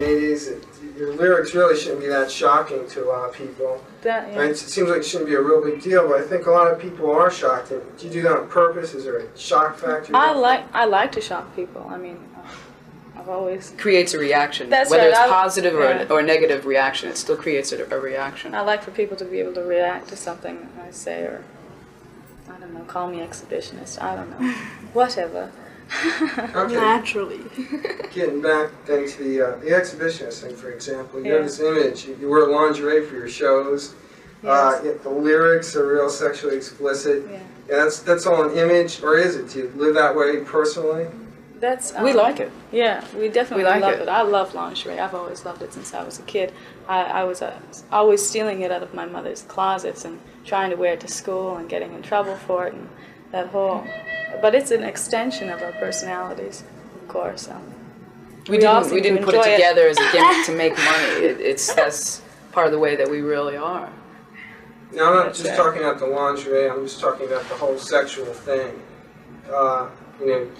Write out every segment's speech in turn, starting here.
80s, your lyrics really shouldn't be that shocking to a lot of people. That, yeah. Right? It seems like it shouldn't be a real big deal, but I think a lot of people are shocked. Do you do that on purpose? Is there a shock factor? I like to shock people. I mean, I've always creates a reaction. That's whether right. it's positive or a negative reaction, it still creates a reaction. I like for people to be able to react to something I say, or I don't know, call me exhibitionist. I don't know, whatever. Okay. Naturally. Getting back then to the exhibitionist thing, for example, you have this image. You wear lingerie for your shows. Yes. The lyrics are real sexually explicit. Yeah. That's all an image, or is it? Do you live that way personally? That's we like it. Yeah, we definitely like love it. it. I love lingerie. I've always loved it since I was a kid. I was always stealing it out of my mother's closets and trying to wear it to school and getting in trouble for it, and that whole. But it's an extension of our personalities, of course. We didn't put it together as a gimmick to make money. That's part of the way that we really are. Now, I'm not just talking about the lingerie. I'm just talking about the whole sexual thing.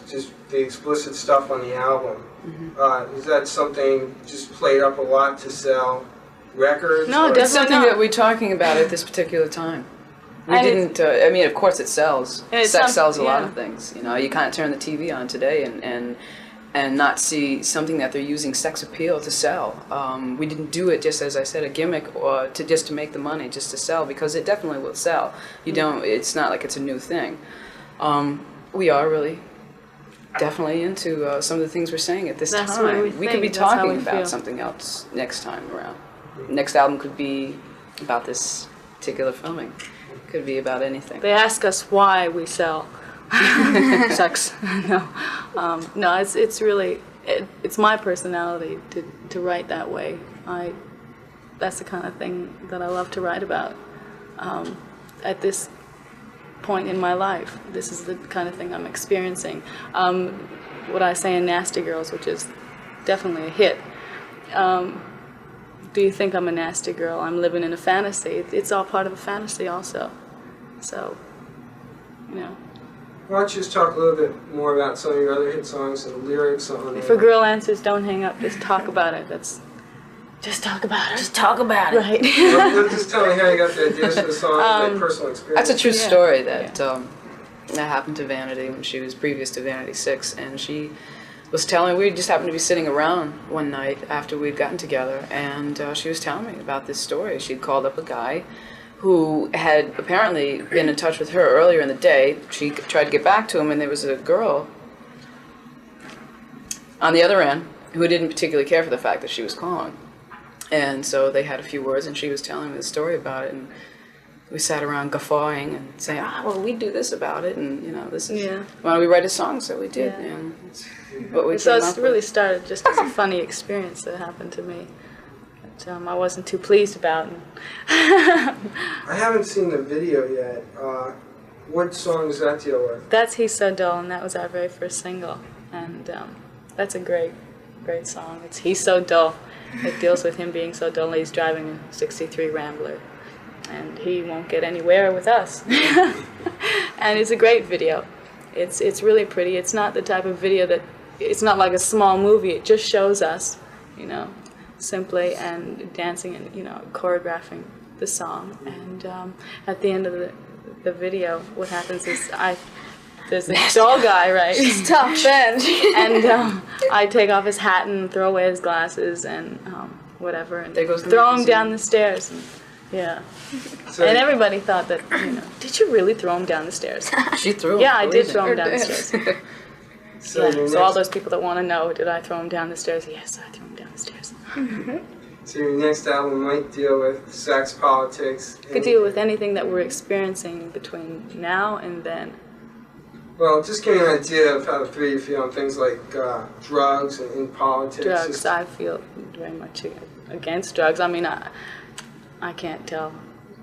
Just the explicit stuff on the album. Mm-hmm. Is that something just played up a lot to sell records? No, it's something that we're talking about at this particular time. We didn't. I mean, of course, it sells. Sex sells a lot of things. You can't turn the TV on today and not see something that they're using sex appeal to sell. We didn't do it just, as I said, a gimmick or to make the money, just to sell, because it definitely will sell. It's not like it's a new thing. We are really definitely into some of the things we're saying at this time. We could be talking about something else next time around. Next album could be about this particular filming. Could be about anything. They ask us why we sell sex. No, it's really it's my personality to write that way. That's the kind of thing that I love to write about. At this point in my life, this is the kind of thing I'm experiencing. What I say in Nasty Girls, which is definitely a hit. Do you think I'm a nasty girl? I'm living in a fantasy. It's all part of a fantasy also. So, Why don't you just talk a little bit more about some of your other hit songs and the lyrics on it? If a girl answers, don't hang up, just talk about it. Just talk about it. Just talk about it. Right. Just tell me how you got the ideas for the songs and personal experience. That's a true story that happened to Vanity when she was previous to Vanity 6, and she was telling, we just happened to be sitting around one night after we'd gotten together, and she was telling me about this story. She'd called up a guy who had apparently been in touch with her earlier in the day. She tried to get back to him, and there was a girl on the other end who didn't particularly care for the fact that she was calling. And so they had a few words, and she was telling me the story about it, and we sat around guffawing and saying, well, we do this about it, and this is why don't we write a song? So we did. Yeah. And what we so it really started just as a funny experience that happened to me. I wasn't too pleased about. I haven't seen the video yet. What song does that deal with? That's He's So Dull, and that was our very first single. And that's a great song. It's He's So Dull. It deals with him being so dull. He's driving a '63 Rambler, and he won't get anywhere with us. And it's a great video. It's really pretty. It's not the type of video that, it's not like a small movie. It just shows us, simply and dancing and choreographing the song. And at the end of the video, what happens is there's a doll guy, right? She's tough, Ben. And I take off his hat and throw away his glasses and whatever, and throw him down the stairs. And, so and everybody thought that, did you really throw him down the stairs? She threw him. Yeah, I did throw him down the stairs. So all those people that want to know, did I throw him down the stairs? Yes, I threw him down the stairs. So your next album might deal with sex, politics. Could deal with anything that we're experiencing between now and then. Well, just give me an idea of how the three of you feel on things like drugs and in politics. Drugs, I feel very much against drugs. I mean, I can't tell,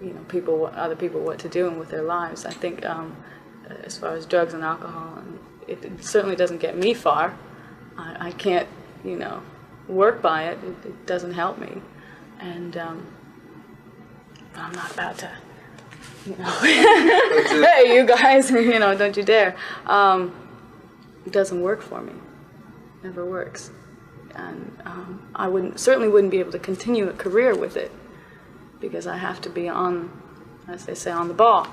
other people what to do and with their lives. I think as far as drugs and alcohol, it certainly doesn't get me far. I can't, work by it. It doesn't help me. And I'm not about to, hey, you guys, don't you dare. It doesn't work for me. Never works. I certainly wouldn't be able to continue a career with it because I have to be on, as they say, on the ball.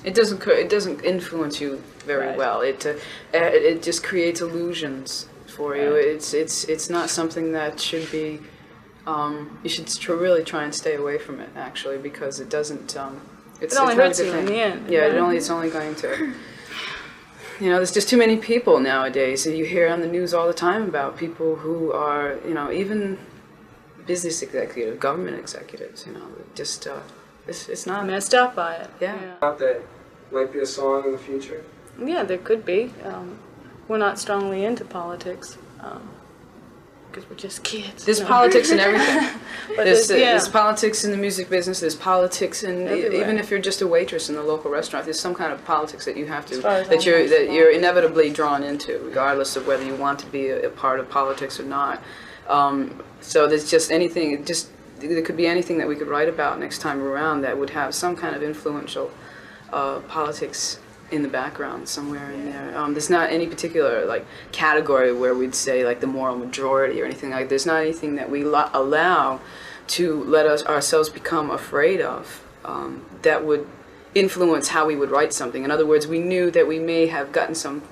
It doesn't influence you very Right. well. It just creates illusions for you. Right. It's not something that should be. You should really try and stay away from it, actually, because it doesn't. It only not a hurts good you in thing. the end. Yeah, Right? it's only going to. There's just too many people nowadays. You hear on the news all the time about people who are, even business executives, government executives. Just it's not. Messed up by it. Yeah. That might be a song in the future. Yeah, there could be. We're not strongly into politics because we're just kids. There's No. politics in everything. But There's politics in the music business. There's politics in Everywhere. even if you're just a waitress in the local restaurant. There's some kind of politics that you have to As far as that I'm you're inevitably drawn into, regardless of whether you want to be a part of politics or not. So there's just anything. There could be anything that we could write about next time around that would have some kind of influential politics in the background somewhere in there. There's not any particular category where we'd say the moral majority or anything like. There's not anything that we allow to let ourselves become afraid of that would influence how we would write something. In other words, we knew that we may get some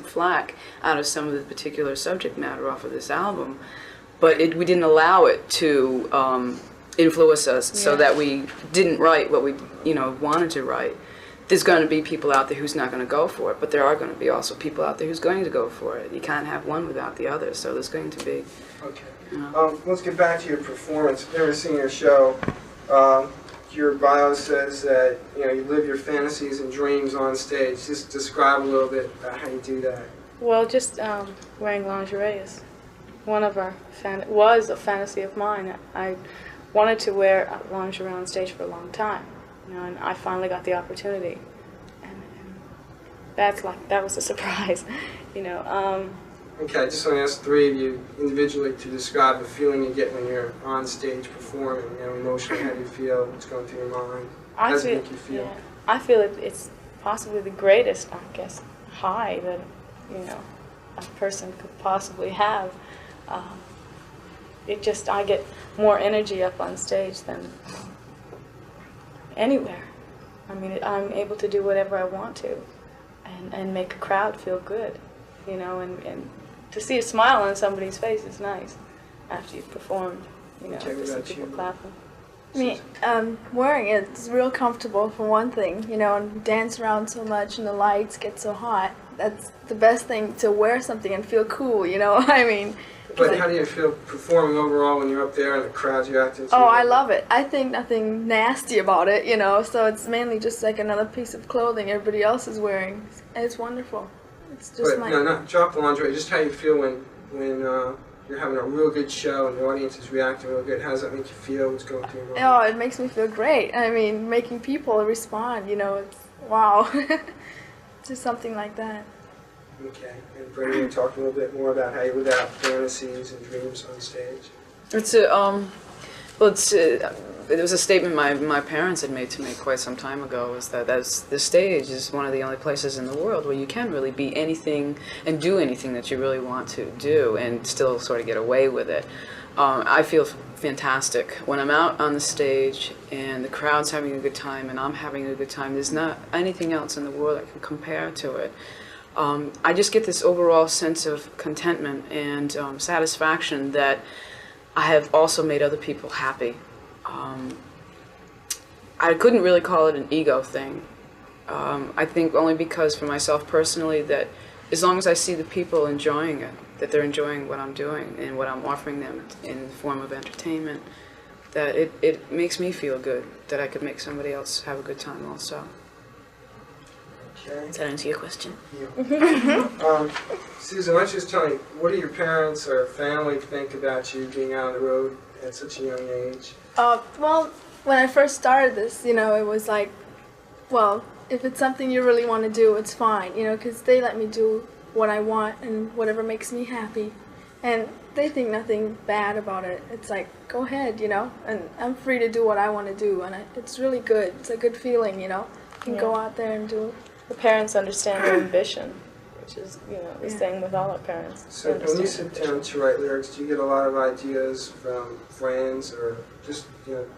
flack out of some of the particular subject matter off of this album, but we didn't allow it to influence us so that we didn't write what we wanted to write. There's going to be people out there who's not going to go for it, but there are going to be also people out there who's going to go for it. You can't have one without the other, so there's going to be. Okay. Let's get back to your performance. I've never seen your show. Your bio says that you live your fantasies and dreams on stage. Just describe a little bit about how you do that. Well, just wearing lingerie is one of our was a fantasy of mine. I wanted to wear lingerie on stage for a long time, and I finally got the opportunity, and that was a surprise, Okay, I just want to ask three of you individually to describe the feeling you get when you're on stage performing. Emotionally, how do you feel? What's going through your mind? How does it make you feel? Yeah, I feel it's possibly the greatest, I guess, high that a person could possibly have. I get more energy up on stage than anywhere. I mean, I'm able to do whatever I want to, and make a crowd feel good, and to see a smile on somebody's face is nice after you've performed, to see people clapping. I mean, wearing it's real comfortable for one thing, and dance around so much and the lights get so hot. That's the best thing, to wear something and feel cool, I mean. But how do you feel performing overall when you're up there and the crowds you're acting to? Oh, I love it. I think nothing nasty about it, so it's mainly just like another piece of clothing everybody else is wearing. And it's wonderful. It's just No, not drop the lingerie, just how you feel when you're having a real good show and the audience is reacting real good. How does that make you feel? What's going through your mind? Oh, it makes me feel great. I mean, making people respond, it's wow. Just something like that. Okay, and Brittany, you talk a little bit more about how you live out fantasies and dreams on stage. It was a statement my parents had made to me quite some time ago, was that the stage is one of the only places in the world where you can really be anything and do anything that you really want to do and still sort of get away with it. I feel fantastic when I'm out on the stage and the crowd's having a good time and I'm having a good time. There's not anything else in the world that can compare to it. I just get this overall sense of contentment and satisfaction that I have also made other people happy. I couldn't really call it an ego thing. I think only because for myself personally that as long as I see the people enjoying it, that they're enjoying what I'm doing and what I'm offering them in the form of entertainment, that it makes me feel good, that I could make somebody else have a good time also. Okay. Does that answer your question? Yeah. Susan, why don't you just tell me, what do your parents or family think about you being out on the road at such a young age? Well, when I first started this, it was like, well, if it's something you really want to do, it's fine, because they let me do what I want and whatever makes me happy. And they think nothing bad about it. It's like, go ahead, and I'm free to do what I want to do. And it's really good. It's a good feeling, You can go out there and do it. The parents understand your ambition, which is, the same with all our parents. So when you sit down to write lyrics, do you get a lot of ideas from friends or just,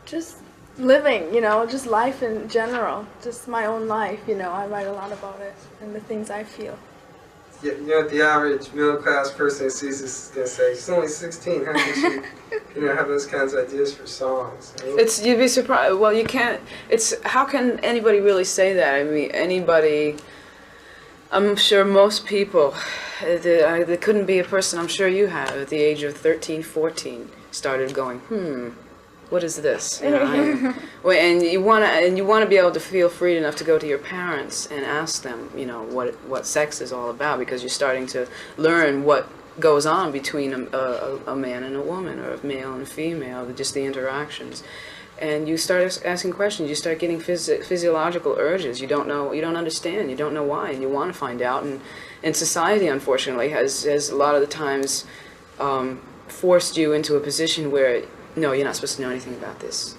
Just living, just life in general, just my own life, I write a lot about it and the things I feel. The average middle-class person who sees this is going to say, she's only 16, how can she, have those kinds of ideas for songs? You'd be surprised. Well, you can't. How can anybody really say that? I mean, anybody. I'm sure most people. There couldn't be a person. I'm sure you have at the age of 13, 14 started going, what is this? And you want to be able to feel free enough to go to your parents and ask them, what sex is all about, because you're starting to learn what goes on between a man and a woman, or a male and a female, just the interactions. And you start asking questions. You start getting physiological urges. You don't know. You don't understand. You don't know why, and you want to find out. And society, unfortunately, has a lot of the times forced you into a position where, no, you're not supposed to know anything about this.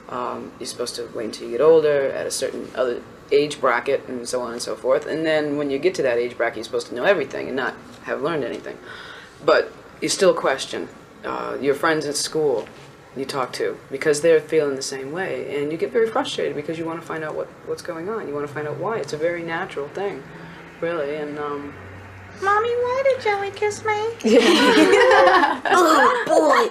You're supposed to wait until you get older, at a certain other age bracket, and so on and so forth. And then when you get to that age bracket, you're supposed to know everything and not have learned anything. But you still question your friends at school you talk to, because they're feeling the same way. And you get very frustrated because you want to find out what's going on. You want to find out why. It's a very natural thing, really. And Mommy, why did Joey kiss me? Yeah. Oh, boy.